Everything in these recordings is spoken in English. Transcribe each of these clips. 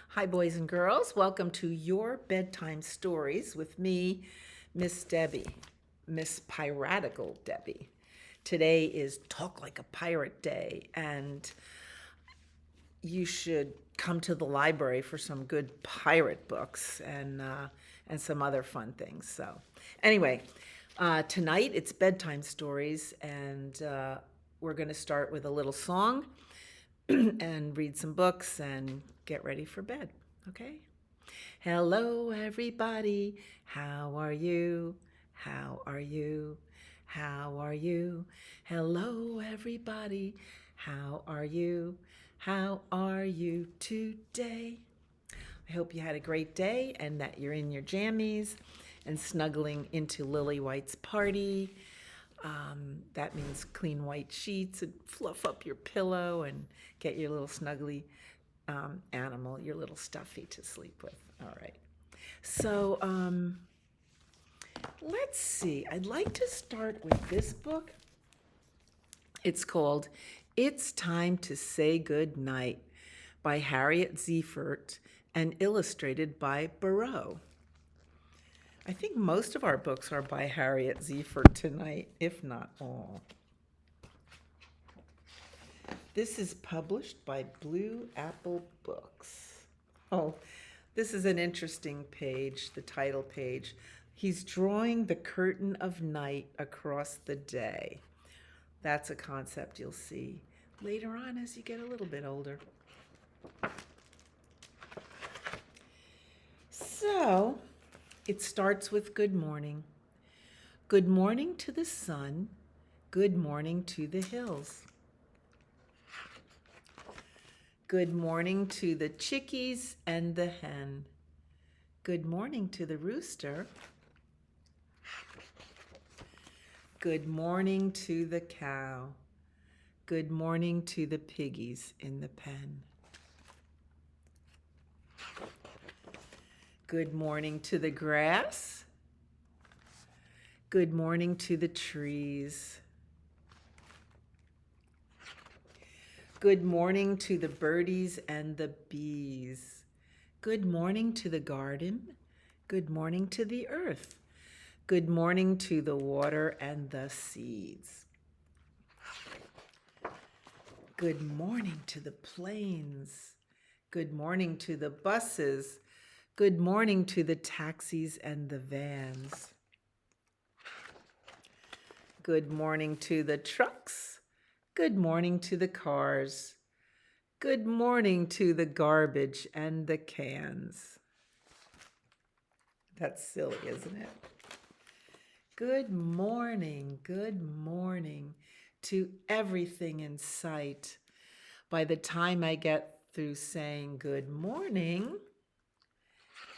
Hi, boys and girls. Welcome to your bedtime stories with me, Miss Debbie, Miss Piratical Debbie. Today is Talk Like a Pirate Day, and you should come to the library for some good pirate books and some other fun things. So, anyway, tonight it's bedtime stories, and we're going to start with a little song and read some books and get ready for bed. Okay? Hello, everybody. How are you? How are you? How are you? Hello, everybody. How are you? How are you today? I hope you had a great day and that you're in your jammies and snuggling into Lily White's party. That means clean white sheets and fluff up your pillow and get your little snuggly animal, your little stuffy to sleep with. All right. So let's see. I'd like to start with this book. It's called It's Time to Say Good Night by Harriet Ziefert and illustrated by Barroux. I think most of our books are by Harriet Ziefert tonight, if not all. This is published by Blue Apple Books. Oh, this is an interesting page, the title page. He's drawing the curtain of night across the day. That's a concept you'll see later on as you get a little bit older. So, it starts with good morning. Good morning to the sun. Good morning to the hills. Good morning to the chickies and the hen. Good morning to the rooster. Good morning to the cow. Good morning to the piggies in the pen. Good morning to the grass. Good morning to the trees. Good morning to the birdies and the bees. Good morning to the garden. Good morning to the earth. Good morning to the water and the seeds. Good morning to the planes. Good morning to the buses. Good morning to the taxis and the vans. Good morning to the trucks. Good morning to the cars. Good morning to the garbage and the cans. That's silly, isn't it? Good morning to everything in sight. By the time I get through saying good morning,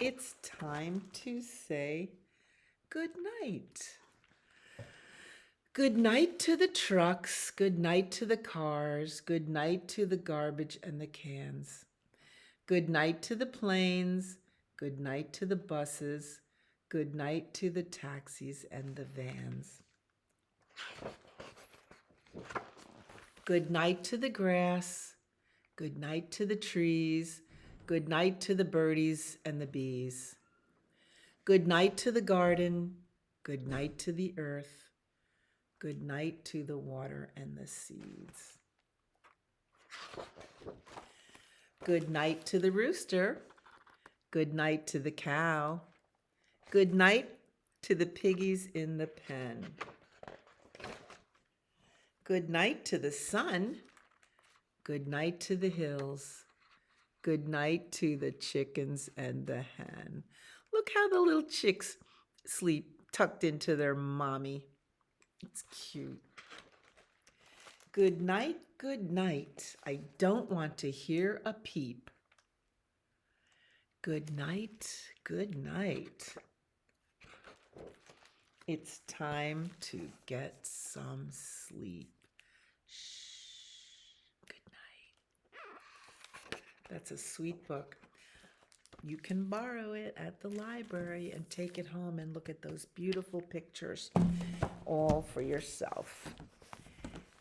it's time to say good night. Good night to the trucks, good night to the cars, good night to the garbage and the cans. Good night to the planes, good night to the buses, good night to the taxis and the vans. Good night to the grass, good night to the trees, good night to the birdies and the bees. Good night to the garden, good night to the earth, good night to the water and the seeds. Good night to the rooster, good night to the cow, good night to the piggies in the pen. Good night to the sun, good night to the hills, good night to the chickens and the hen. Look how the little chicks sleep tucked into their mommy. It's cute. Good night, good night. I don't want to hear a peep. Good night, good night. It's time to get some sleep. Shh. Good night. That's a sweet book. You can borrow it at the library and take it home and look at those beautiful pictures all for yourself.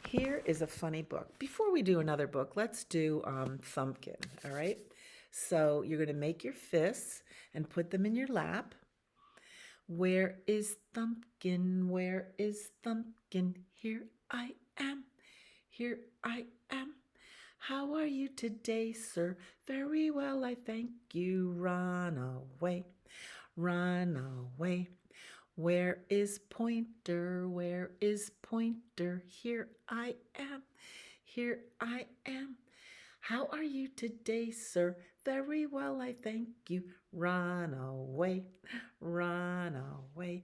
Here is a funny book. Before we do another book, let's do Thumbkin, all right? So you're going to make your fists and put them in your lap. Where is Thumpkin? Where is Thumpkin? Here I am. Here I am. How are you today, sir? Very well, I thank you. Run away. Run away. Where is Pointer? Where is Pointer? Here I am. Here I am. How are you today, sir? Very well, I thank you. Run away. Run away.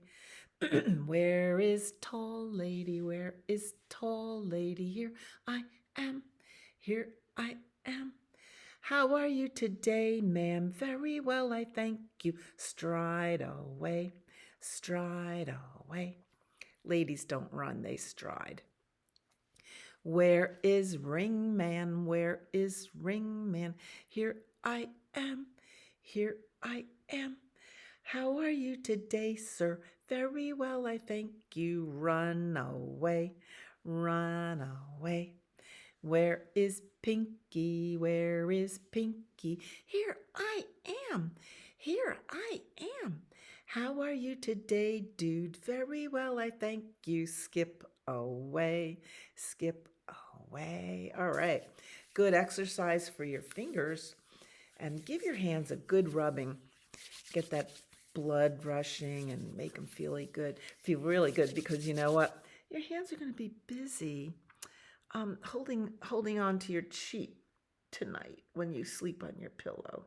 Where is Tall Lady? Where is Tall Lady? Here I am. Here I am. How are you today, ma'am? Very well, I thank you. Stride away, stride away. Ladies don't run, they stride. Where is Ringman? Where is Ringman? Here I am, here I am. How are you today, sir? Very well, I thank you. Run away, run away. Where is Pinky? Where is Pinky? Here I am. Here I am. How are you today, dude? Very well, I thank you. Skip away. Skip away. All right. Good exercise for your fingers. And give your hands a good rubbing. Get that blood rushing and make them feel really good, because you know what? Your hands are going to be busy holding on to your cheek tonight when you sleep on your pillow.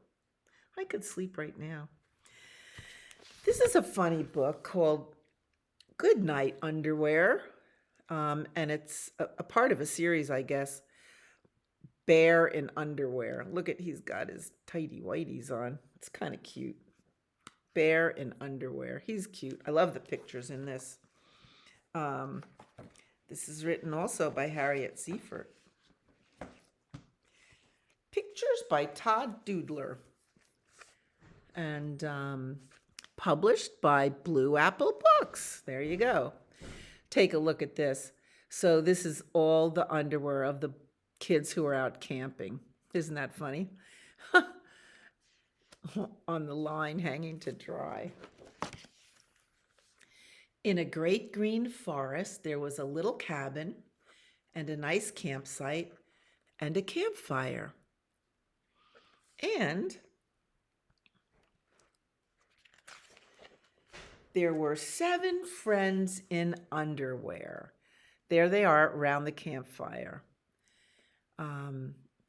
I could sleep right now. This is a funny book called Goodnight Underwear, and it's a part of a series, I guess, Bear in Underwear. Look at, he's got his tighty whities on. It's kind of cute. Bear in Underwear. He's cute. I love the pictures in this. This is written also by Harriet Ziefert. Pictures by Todd Doodler. And published by Blue Apple Books. There you go. Take a look at this. So this is all the underwear of the kids who are out camping. Isn't that funny? On the line hanging to dry. In a great green forest, there was a little cabin and a nice campsite and a campfire. And there were 7 friends in underwear. There they are around the campfire.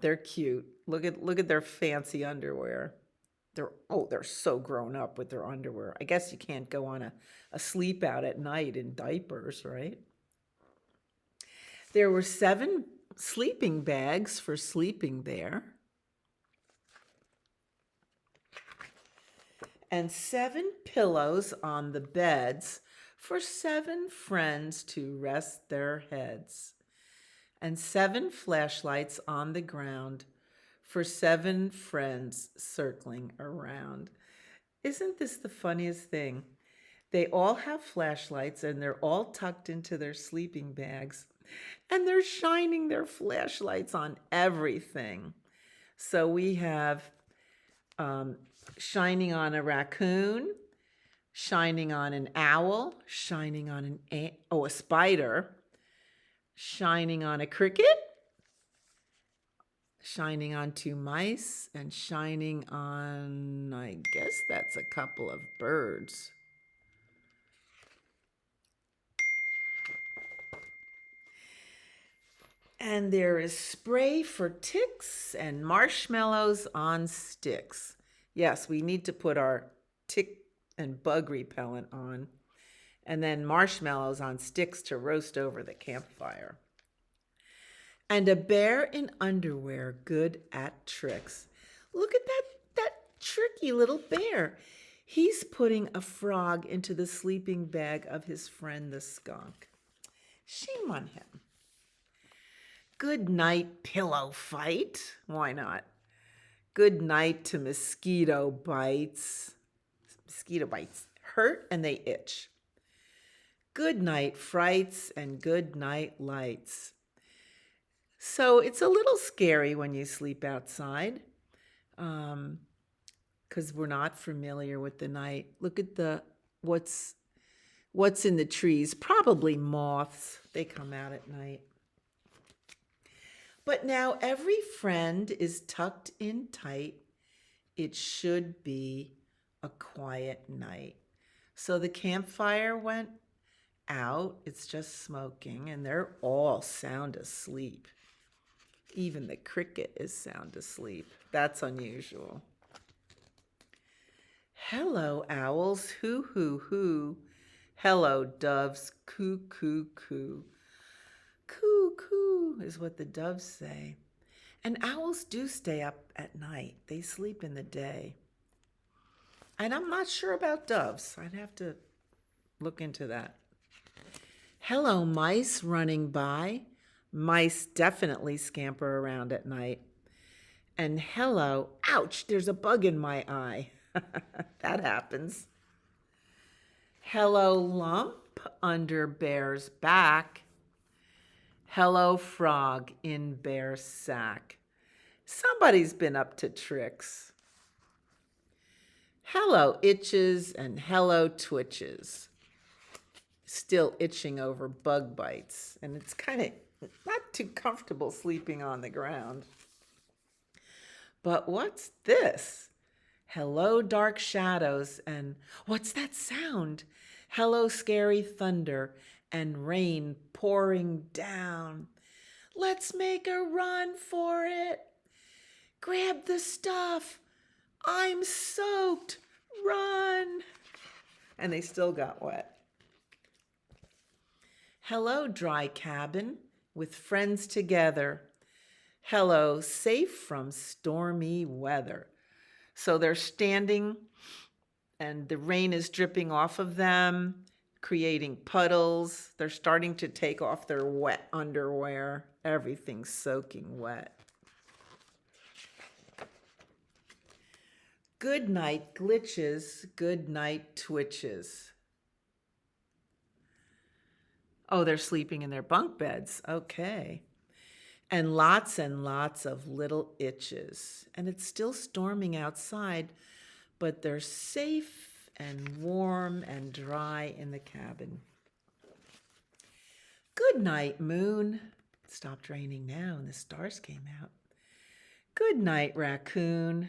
They're cute. Look at their fancy underwear. They're so grown up with their underwear. I guess you can't go on a sleep out at night in diapers, right? There were 7 sleeping bags for sleeping there. And 7 pillows on the beds for 7 friends to rest their heads. And 7 flashlights on the ground for 7 friends circling around. Isn't this the funniest thing? They all have flashlights and they're all tucked into their sleeping bags, and they're shining their flashlights on everything. So we have shining on a raccoon, shining on an owl, shining on a spider, shining on a cricket, shining on 2 mice, and shining on, I guess that's a couple of birds. And there is spray for ticks and marshmallows on sticks. Yes, we need to put our tick and bug repellent on, and then marshmallows on sticks to roast over the campfire. And a bear in underwear, good at tricks. Look at that tricky little bear. He's putting a frog into the sleeping bag of his friend the skunk. Shame on him. Good night, pillow fight. Why not? Good night to mosquito bites. Mosquito bites hurt and they itch. Good night, frights, and good night, lights. So it's a little scary when you sleep outside, because we're not familiar with the night. Look at what's in the trees. Probably moths. They come out at night. But now every friend is tucked in tight. It should be a quiet night. So the campfire went out. It's just smoking, and they're all sound asleep. Even the cricket is sound asleep. That's unusual. Hello, owls, hoo, hoo, hoo. Hello, doves, coo, coo, coo. Coo, coo is what the doves say. And owls do stay up at night. They sleep in the day. And I'm not sure about doves. I'd have to look into that. Hello, mice running by. Mice definitely scamper around at night. And hello, ouch, there's a bug in my eye. That happens. Hello, lump under bear's back. Hello, frog in bear's sack. Somebody's been up to tricks. Hello, itches, and hello, twitches. Still itching over bug bites, and it's kind of not too comfortable sleeping on the ground. But what's this? Hello, dark shadows, and what's that sound? Hello, scary thunder, and rain pouring down. Let's make a run for it. Grab the stuff. I'm soaked. Run. And they still got wet. Hello, dry cabin with friends together. Hello, safe from stormy weather. So they're standing and the rain is dripping off of them, creating puddles. They're starting to take off their wet underwear. Everything's soaking wet. Good night glitches, good night twitches. Oh, they're sleeping in their bunk beds. Okay. And lots of little itches. And it's still storming outside, but they're safe and warm and dry in the cabin. Good night, moon. It stopped raining now and the stars came out. Good night, raccoon.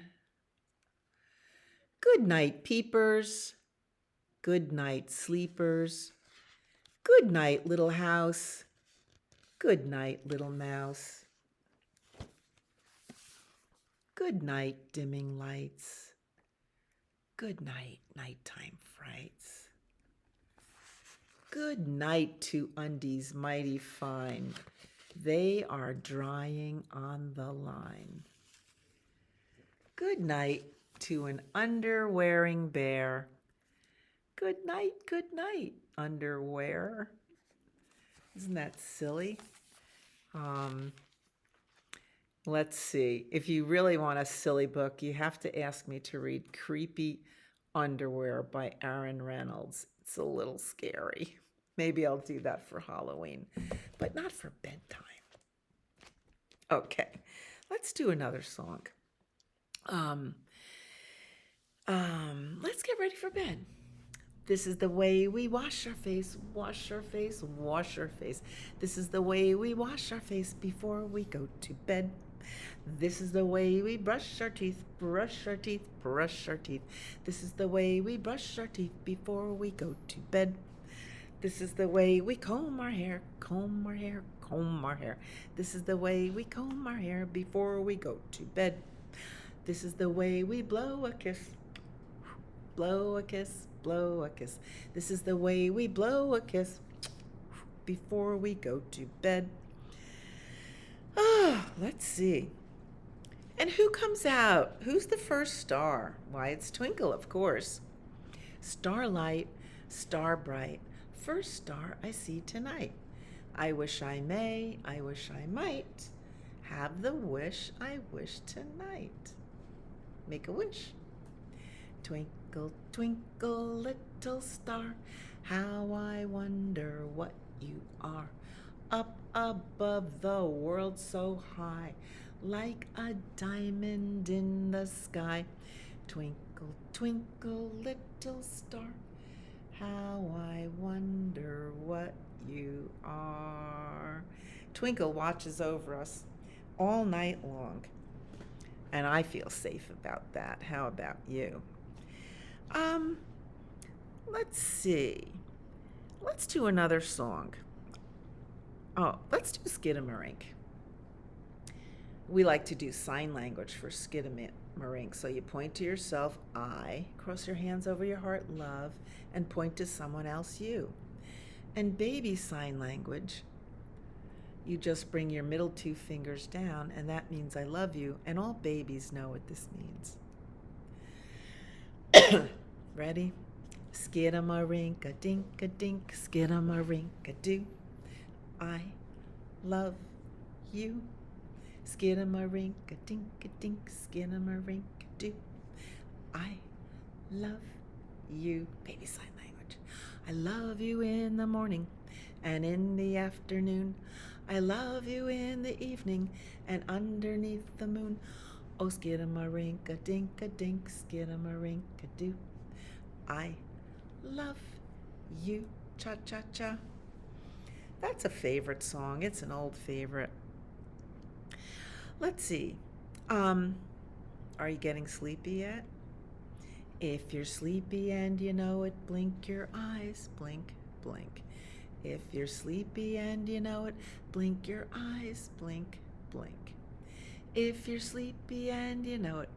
Good night, peepers. Good night, sleepers. Good night, little house. Good night, little mouse. Good night, dimming lights. Good night, nighttime frights. Good night to undies mighty fine. They are drying on the line. Good night to an underwearing bear. Good night, underwear. Isn't that silly? Let's see. If you really want a silly book, you have to ask me to read Creepy Underwear by Aaron Reynolds. It's a little scary. Maybe I'll do that for Halloween, but not for bedtime. Okay, let's do another song. Let's get ready for bed. This is the way we wash our face, wash our face, wash our face. This is the way we wash our face before we go to bed. This is the way we brush our teeth, brush our teeth, brush our teeth. This is the way we brush our teeth before we go to bed. This is the way we comb our hair, comb our hair, comb our hair. This is the way we comb our hair before we go to bed. This is the way we blow a kiss, blow a kiss, blow a kiss. This is the way we blow a kiss before we go to bed. Let's see. And who comes out? Who's the first star? Why, it's Twinkle, of course. Starlight, star bright, first star I see tonight. I wish I may, I wish I might have the wish I wish tonight. Make a wish. Twinkle, twinkle, little star, how I wonder what you are. Up above the world so high, like a diamond in the sky. Twinkle, twinkle, little star, how I wonder what you are. Twinkle watches over us all night long, and I feel safe about that. How about you? Um, let's see. Let's do another song. Oh, let's do Skidamarink. We like to do sign language for Skidamarink. So you point to yourself, I, cross your hands over your heart, love, and point to someone else, you. And baby sign language, you just bring your middle two fingers down, and that means I love you, and all babies know what this means. Ready? Skidamarink-a-dink-a-dink, skidamarink-a-doo. I love you. Skidamarink-a-dink-a-dink, skidamarink-a-doo. I love you. Baby sign language. I love you in the morning and in the afternoon. I love you in the evening and underneath the moon. Oh, skidamarink-a-dink-a-dink, skidamarink-a-doo. I love you. Cha-cha-cha. That's a favorite song. It's an old favorite. Let's see. Are you getting sleepy yet? If you're sleepy and you know it, blink your eyes. Blink, blink. If you're sleepy and you know it, blink your eyes. Blink, blink. If you're sleepy and you know it,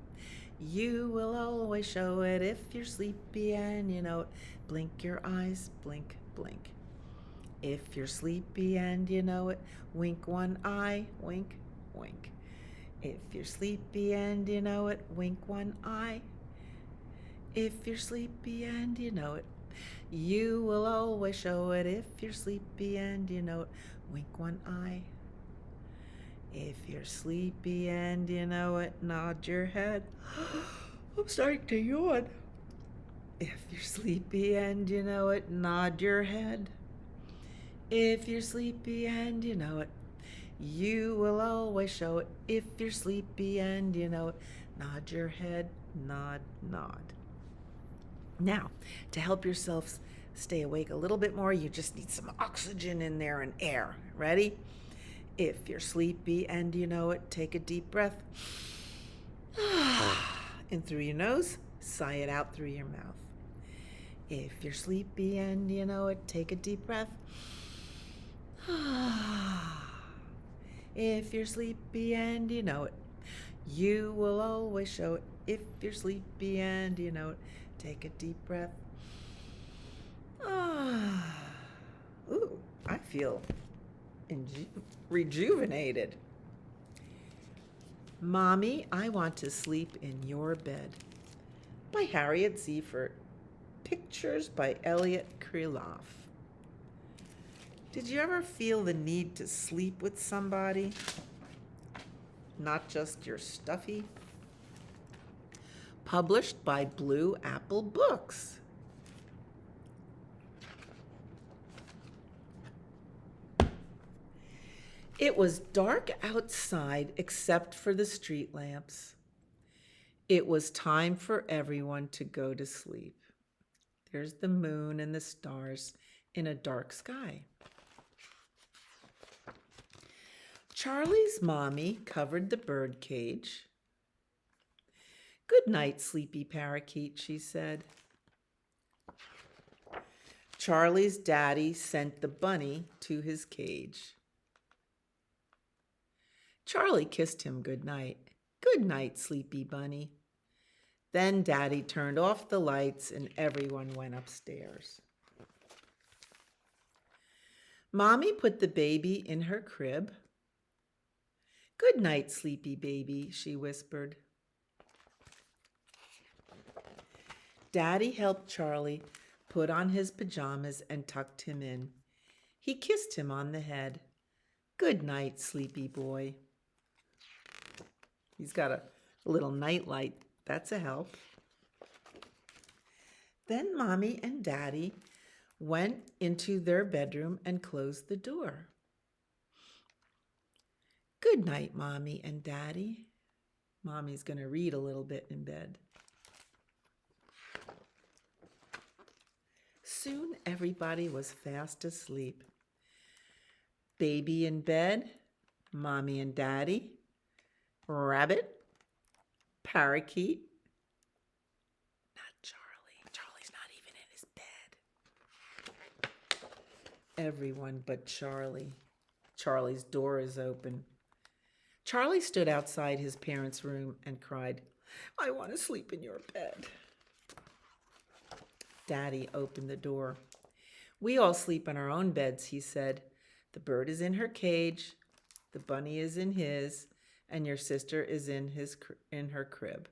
you will always show it. If you're sleepy and you know it, blink your eyes. Blink, blink. If you're sleepy and you know it, wink one eye. Wink, wink. If you're sleepy and you know it, wink one eye. If you're sleepy and you know it, you will always show it. If you're sleepy and you know it, wink one eye. If you're sleepy and you know it, nod your head. I'm starting to yawn. If you're sleepy and you know it, nod your head. If you're sleepy and you know it, you will always show it. If you're sleepy and you know it, nod your head, nod, nod. Now, to help yourself stay awake a little bit more, you just need some oxygen in there and air. Ready? If you're sleepy and you know it, take a deep breath. In through your nose, sigh it out through your mouth. If you're sleepy and you know it, take a deep breath. If you're sleepy and you know it, you will always show it. If you're sleepy and you know it, take a deep breath. Ooh, I feel rejuvenated. Mommy, I Want to Sleep in Your Bed by Harriet Ziefert. Pictures by Elliot, Kreloff. Did you ever feel the need to sleep with somebody? Not just your stuffy? Published by Blue Apple Books. It was dark outside except for the street lamps. It was time for everyone to go to sleep. There's the moon and the stars in a dark sky. Charlie's mommy covered the bird cage. Good night, sleepy parakeet, she said. Charlie's daddy sent the bunny to his cage. Charlie kissed him good night. Good night, sleepy bunny. Then Daddy turned off the lights and everyone went upstairs. Mommy put the baby in her crib. Good night, sleepy baby, she whispered. Daddy helped Charlie put on his pajamas and tucked him in. He kissed him on the head. Good night, sleepy boy. He's got a little nightlight. That's a help. Then Mommy and Daddy went into their bedroom and closed the door. Good night, Mommy and Daddy. Mommy's going to read a little bit in bed. Soon everybody was fast asleep. Baby in bed, Mommy and Daddy, Rabbit, Parakeet. Not Charlie. Charlie's not even in his bed. Everyone but Charlie. Charlie's door is open. Charlie stood outside his parents' room and cried, "I want to sleep in your bed." Daddy opened the door. "We all sleep in our own beds," he said. "The bird is in her cage, the bunny is in his, and your sister is in her crib."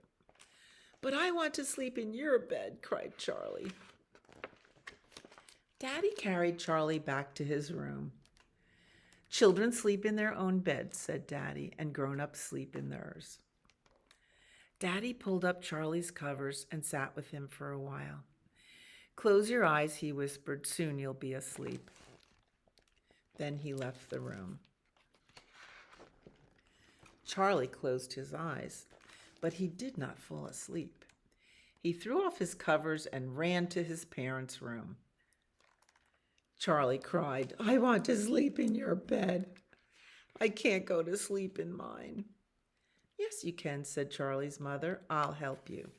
"But I want to sleep in your bed," cried Charlie. Daddy carried Charlie back to his room. "Children sleep in their own beds," said Daddy, "and grown-ups sleep in theirs." Daddy pulled up Charlie's covers and sat with him for a while. "Close your eyes," he whispered. "Soon you'll be asleep." Then he left the room. Charlie closed his eyes, but he did not fall asleep. He threw off his covers and ran to his parents' room. Charlie cried, "I want to sleep in your bed. I can't go to sleep in mine." "Yes, you can," said Charlie's mother. "I'll help you."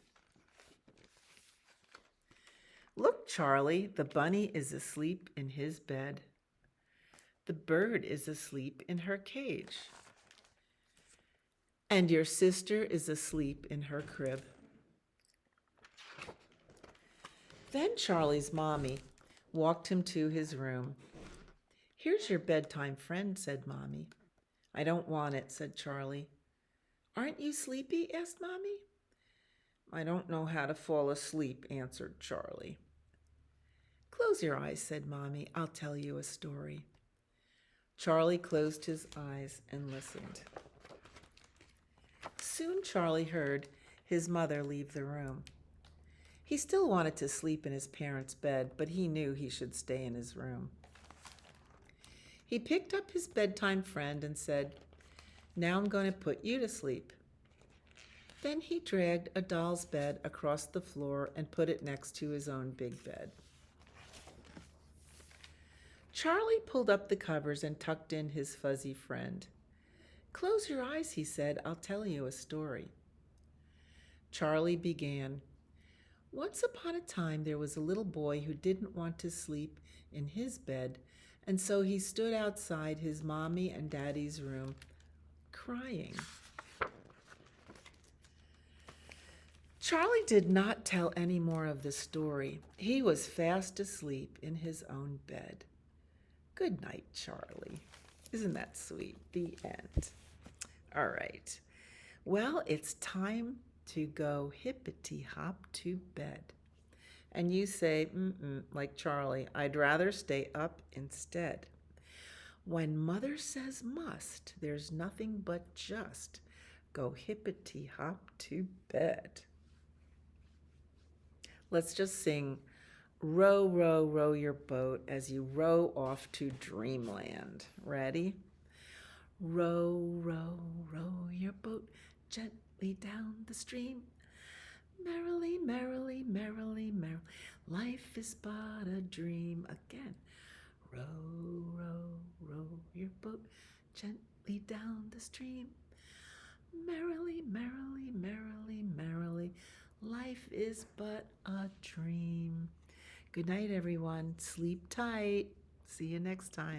"Look, Charlie, the bunny is asleep in his bed. The bird is asleep in her cage. And your sister is asleep in her crib." Then Charlie's mommy walked him to his room. "Here's your bedtime friend," said Mommy. "I don't want it," said Charlie. "Aren't you sleepy?" asked Mommy. "I don't know how to fall asleep," answered Charlie. "Close your eyes," said Mommy. "I'll tell you a story." Charlie closed his eyes and listened. Soon Charlie heard his mother leave the room. He still wanted to sleep in his parents' bed, but he knew he should stay in his room. He picked up his bedtime friend and said, "Now I'm going to put you to sleep." Then he dragged a doll's bed across the floor and put it next to his own big bed. Charlie pulled up the covers and tucked in his fuzzy friend. "Close your eyes," he said. "I'll tell you a story." Charlie began. "Once upon a time there was a little boy who didn't want to sleep in his bed, and so he stood outside his mommy and daddy's room crying." Charlie did not tell any more of the story. He was fast asleep in his own bed. Good night, Charlie. Isn't that sweet? The end. All right. Well, it's time to go hippity hop to bed. And you say, like Charlie, "I'd rather stay up instead." When mother says must, there's nothing but just go hippity hop to bed. Let's just sing "Row, row, row your boat" as you row off to dreamland. Ready? Row, row, row your boat gently down the stream. Merrily, merrily, merrily, merrily, life is but a dream. Again. Row, row, row your boat gently down the stream. Merrily, merrily, merrily, merrily, life is but a dream. Good night, everyone. Sleep tight. See you next time.